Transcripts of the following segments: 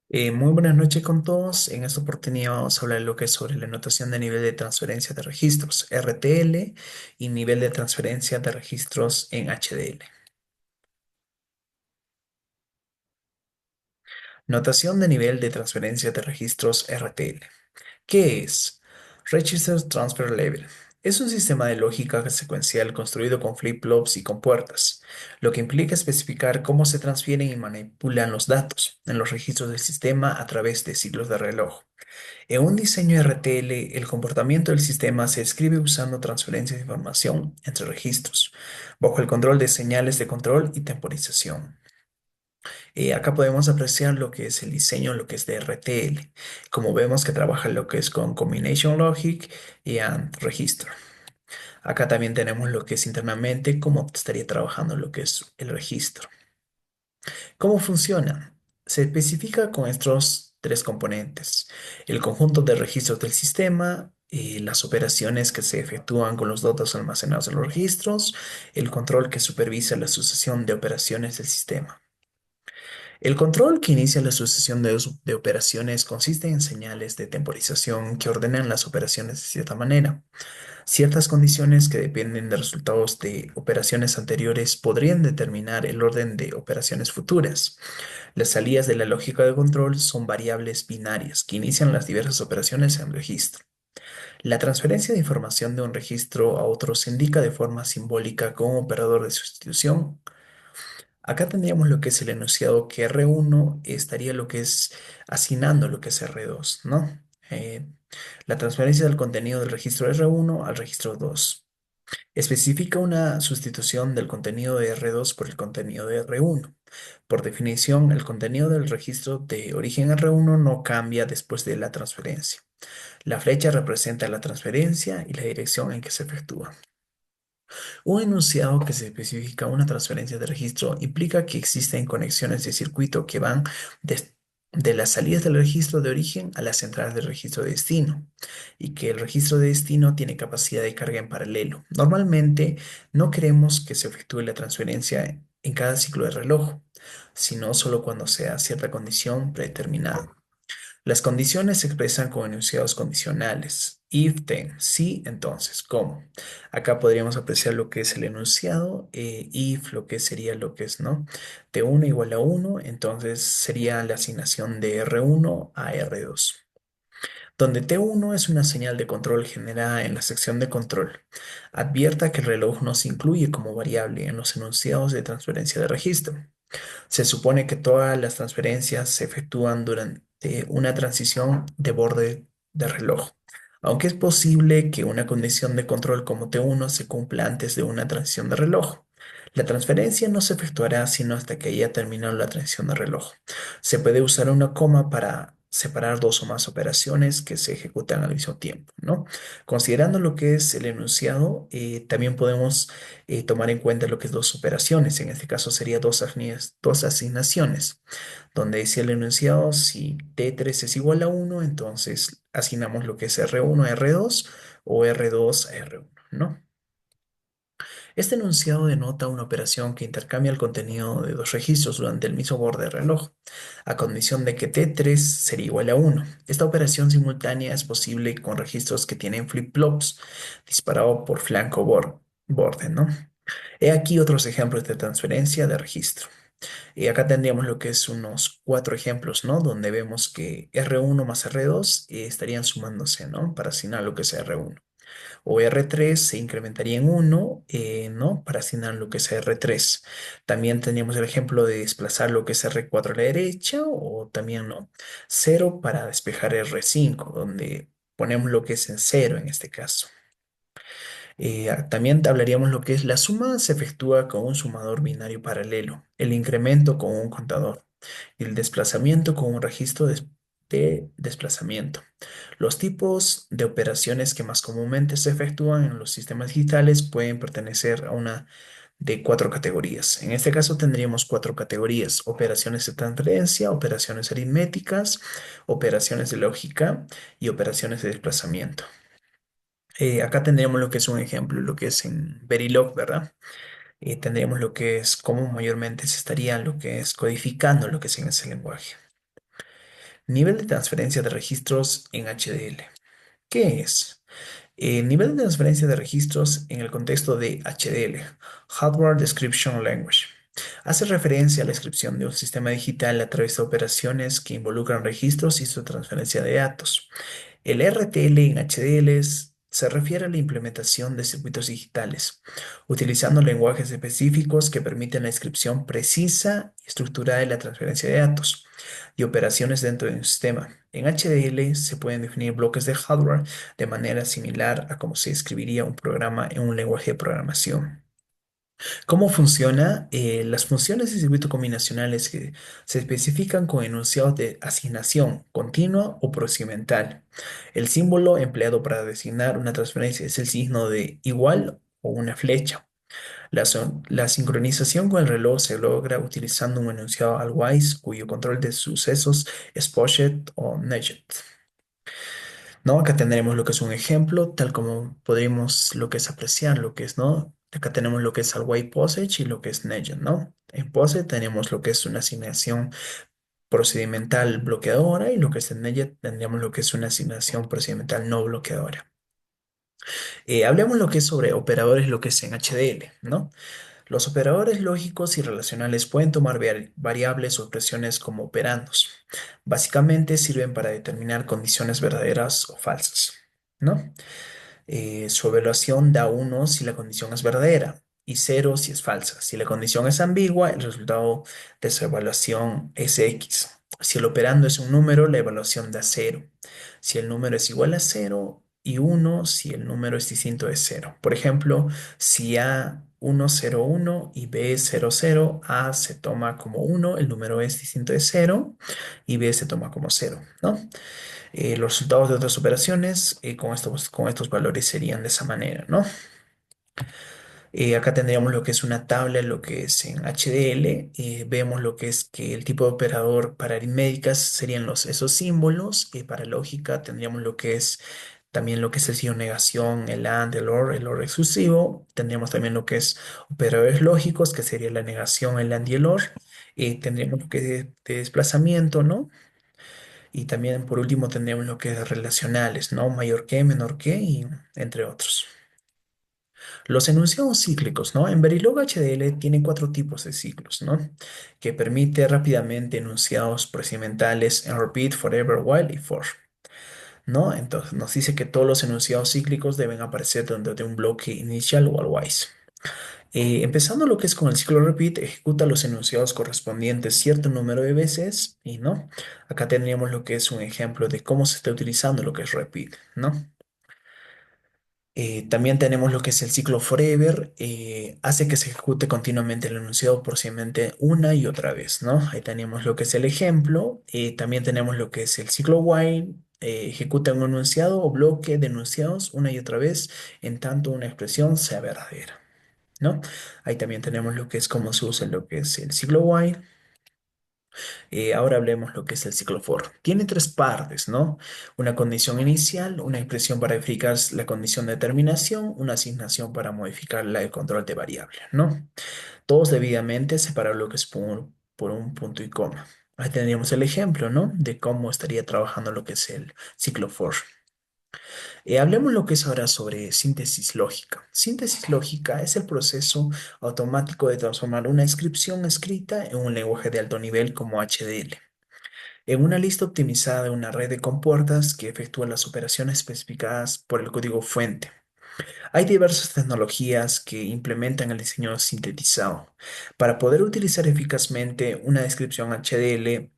Muy buenas noches con todos. En esta oportunidad vamos a hablar de lo que es sobre la notación de nivel de transferencia de registros RTL y nivel de transferencia de registros en HDL. Notación de nivel de transferencia de registros RTL. ¿Qué es? Register Transfer Level. Es un sistema de lógica secuencial construido con flip-flops y con puertas, lo que implica especificar cómo se transfieren y manipulan los datos en los registros del sistema a través de ciclos de reloj. En un diseño RTL, el comportamiento del sistema se describe usando transferencias de información entre registros, bajo el control de señales de control y temporización. Acá podemos apreciar lo que es el diseño, lo que es de RTL. Como vemos que trabaja lo que es con Combination Logic y AND Register. Acá también tenemos lo que es internamente, cómo estaría trabajando lo que es el registro. ¿Cómo funciona? Se especifica con estos tres componentes: el conjunto de registros del sistema, las operaciones que se efectúan con los datos almacenados en los registros, el control que supervisa la sucesión de operaciones del sistema. El control que inicia la sucesión de operaciones consiste en señales de temporización que ordenan las operaciones de cierta manera. Ciertas condiciones que dependen de resultados de operaciones anteriores podrían determinar el orden de operaciones futuras. Las salidas de la lógica de control son variables binarias que inician las diversas operaciones en registro. La transferencia de información de un registro a otro se indica de forma simbólica con un operador de sustitución. Acá tendríamos lo que es el enunciado que R1 estaría lo que es asignando lo que es R2, ¿no? Eh, la transferencia del contenido del registro R1 al registro 2. Especifica una sustitución del contenido de R2 por el contenido de R1. Por definición, el contenido del registro de origen R1 no cambia después de la transferencia. La flecha representa la transferencia y la dirección en que se efectúa. Un enunciado que se especifica una transferencia de registro implica que existen conexiones de circuito que van de las salidas del registro de origen a las entradas del registro de destino, y que el registro de destino tiene capacidad de carga en paralelo. Normalmente no queremos que se efectúe la transferencia en cada ciclo de reloj, sino solo cuando sea cierta condición predeterminada. Las condiciones se expresan con enunciados condicionales. If, then, sí, entonces, ¿cómo? Acá podríamos apreciar lo que es el enunciado, if, lo que sería lo que es, ¿no? T1 igual a 1, entonces sería la asignación de R1 a R2, donde T1 es una señal de control generada en la sección de control. Advierta que el reloj no se incluye como variable en los enunciados de transferencia de registro. Se supone que todas las transferencias se efectúan durante una transición de borde de reloj, aunque es posible que una condición de control como T1 se cumpla antes de una transición de reloj. La transferencia no se efectuará sino hasta que haya terminado la transición de reloj. Se puede usar una coma para separar dos o más operaciones que se ejecutan al mismo tiempo, ¿no? Considerando lo que es el enunciado, también podemos tomar en cuenta lo que es dos operaciones. En este caso sería dos asignaciones, donde decía el enunciado: si T3 es igual a 1, entonces asignamos lo que es R1 a R2 o R2 a R1, ¿no? Este enunciado denota una operación que intercambia el contenido de dos registros durante el mismo borde de reloj, a condición de que T3 sería igual a 1. Esta operación simultánea es posible con registros que tienen flip-flops disparado por flanco borde, ¿no? He aquí otros ejemplos de transferencia de registro. Y acá tendríamos lo que es unos cuatro ejemplos, ¿no? Donde vemos que R1 más R2 estarían sumándose, ¿no? Para asignar lo que es R1. O R3 se incrementaría en 1, ¿no? Para asignar lo que es R3. También tendríamos el ejemplo de desplazar lo que es R4 a la derecha, o también, ¿no? Cero para despejar R5, donde ponemos lo que es en cero en este caso. También hablaríamos lo que es la suma se efectúa con un sumador binario paralelo, el incremento con un contador y el desplazamiento con un registro de desplazamiento. Los tipos de operaciones que más comúnmente se efectúan en los sistemas digitales pueden pertenecer a una de cuatro categorías. En este caso tendríamos cuatro categorías: operaciones de transferencia, operaciones aritméticas, operaciones de lógica y operaciones de desplazamiento. Acá tendríamos lo que es un ejemplo, lo que es en Verilog, ¿verdad? Tendríamos lo que es cómo mayormente se estaría lo que es codificando lo que es en ese lenguaje. Nivel de transferencia de registros en HDL. ¿Qué es? El nivel de transferencia de registros en el contexto de HDL, Hardware Description Language, hace referencia a la descripción de un sistema digital a través de operaciones que involucran registros y su transferencia de datos. El RTL en HDL se refiere a la implementación de circuitos digitales, utilizando lenguajes específicos que permiten la descripción precisa y estructurada de la transferencia de datos y operaciones dentro de un sistema. En HDL se pueden definir bloques de hardware de manera similar a cómo se escribiría un programa en un lenguaje de programación. ¿Cómo funciona? Las funciones de circuito combinacionales que se especifican con enunciados de asignación continua o procedimental. El símbolo empleado para designar una transferencia es el signo de igual o una flecha. La sincronización con el reloj se logra utilizando un enunciado Allwise cuyo control de sucesos es POSIX o NEGED. ¿No? Acá tendremos lo que es un ejemplo, tal como podríamos lo que es apreciar, lo que es, ¿no? Acá tenemos lo que es White Postage y lo que es Negend, ¿no? En POSIX tenemos lo que es una asignación procedimental bloqueadora y lo que es en Negend tendríamos lo que es una asignación procedimental no bloqueadora. Hablemos lo que es sobre operadores, lo que es en HDL, ¿no? Los operadores lógicos y relacionales pueden tomar variables o expresiones como operandos. Básicamente sirven para determinar condiciones verdaderas o falsas, ¿no? Su evaluación da 1 si la condición es verdadera y 0 si es falsa. Si la condición es ambigua, el resultado de su evaluación es X. Si el operando es un número, la evaluación da 0. Si el número es igual a 0 y 1 si el número es distinto de 0. Por ejemplo, si A 1 0 1 y B 0 0, A se toma como 1, el número es distinto de 0 y B se toma como 0, ¿no? Los resultados de otras operaciones con estos valores serían de esa manera, ¿no? Acá tendríamos lo que es una tabla, lo que es en HDL. Vemos lo que es que el tipo de operador para aritméticas serían esos símbolos. Para lógica tendríamos lo que es también lo que es el signo de negación, el AND, el OR exclusivo. Tendríamos también lo que es operadores lógicos, que sería la negación, el AND y el OR. Tendríamos lo que es de desplazamiento, ¿no? Y también por último tendríamos lo que es relacionales, ¿no? Mayor que, menor que, y entre otros. Los enunciados cíclicos, ¿no? En Verilog HDL tiene cuatro tipos de ciclos, ¿no? Que permite rápidamente enunciados procedimentales en repeat, forever, while y for, ¿no? Entonces nos dice que todos los enunciados cíclicos deben aparecer dentro de un bloque inicial o otherwise. Empezando lo que es con el ciclo repeat, ejecuta los enunciados correspondientes cierto número de veces y no. Acá tendríamos lo que es un ejemplo de cómo se está utilizando lo que es repeat, ¿no? También tenemos lo que es el ciclo forever, hace que se ejecute continuamente el enunciado procedimiento una y otra vez, ¿no? Ahí tenemos lo que es el ejemplo, también tenemos lo que es el ciclo while, ejecuta un enunciado o bloque de enunciados una y otra vez en tanto una expresión sea verdadera, ¿no? Ahí también tenemos lo que es cómo se usa lo que es el ciclo while. Ahora hablemos lo que es el ciclo for. Tiene tres partes, ¿no? Una condición inicial, una expresión para verificar la condición de terminación, una asignación para modificar el control de variable, ¿no? Todos debidamente separados lo que es por un punto y coma. Ahí tendríamos el ejemplo, ¿no? De cómo estaría trabajando lo que es el ciclo for. Hablemos lo que es ahora sobre síntesis lógica. Síntesis lógica es el proceso automático de transformar una inscripción escrita en un lenguaje de alto nivel como HDL. En una lista optimizada de una red de compuertas que efectúa las operaciones especificadas por el código fuente. Hay diversas tecnologías que implementan el diseño sintetizado. Para poder utilizar eficazmente una descripción HDL,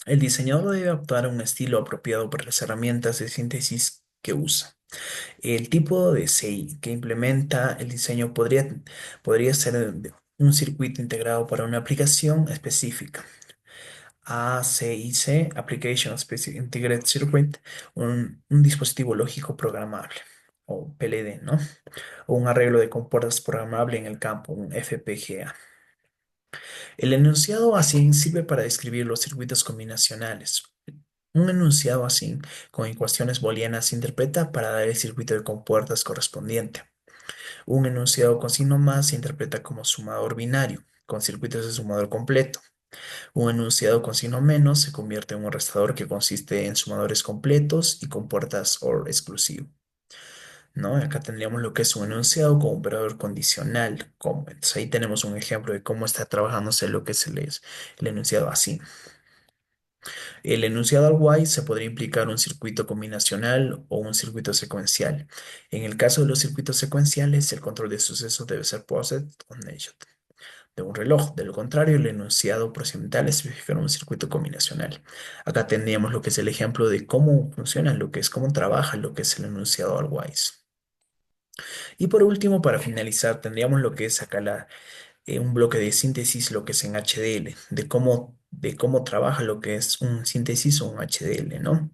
el diseñador debe adoptar un estilo apropiado para las herramientas de síntesis que usa. El tipo de CI que implementa el diseño podría ser un circuito integrado para una aplicación específica. ACIC, Application Specific Integrated Circuit, un dispositivo lógico programable, o PLD, ¿no? O un arreglo de compuertas programable en el campo, un FPGA. El enunciado así sirve para describir los circuitos combinacionales. Un enunciado así, con ecuaciones booleanas, se interpreta para dar el circuito de compuertas correspondiente. Un enunciado con signo más se interpreta como sumador binario, con circuitos de sumador completo. Un enunciado con signo menos se convierte en un restador que consiste en sumadores completos y con puertas OR exclusivo, ¿no? Acá tendríamos lo que es un enunciado con un operador condicional, como. Entonces ahí tenemos un ejemplo de cómo está trabajándose lo que el enunciado así. El enunciado al while se podría implicar un circuito combinacional o un circuito secuencial. En el caso de los circuitos secuenciales, el control de sucesos debe ser POSIX o NATE de un reloj. De lo contrario, el enunciado procedimental especifica un circuito combinacional. Acá tendríamos lo que es el ejemplo de cómo funciona, lo que es cómo trabaja lo que es el enunciado al wise. Y por último, para finalizar, tendríamos lo que es acá un bloque de síntesis, lo que es en HDL, de cómo trabaja lo que es un síntesis o un HDL, ¿no?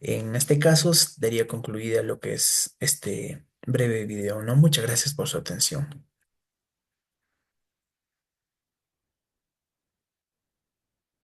En este caso, daría concluida lo que es este breve video, ¿no? Muchas gracias por su atención.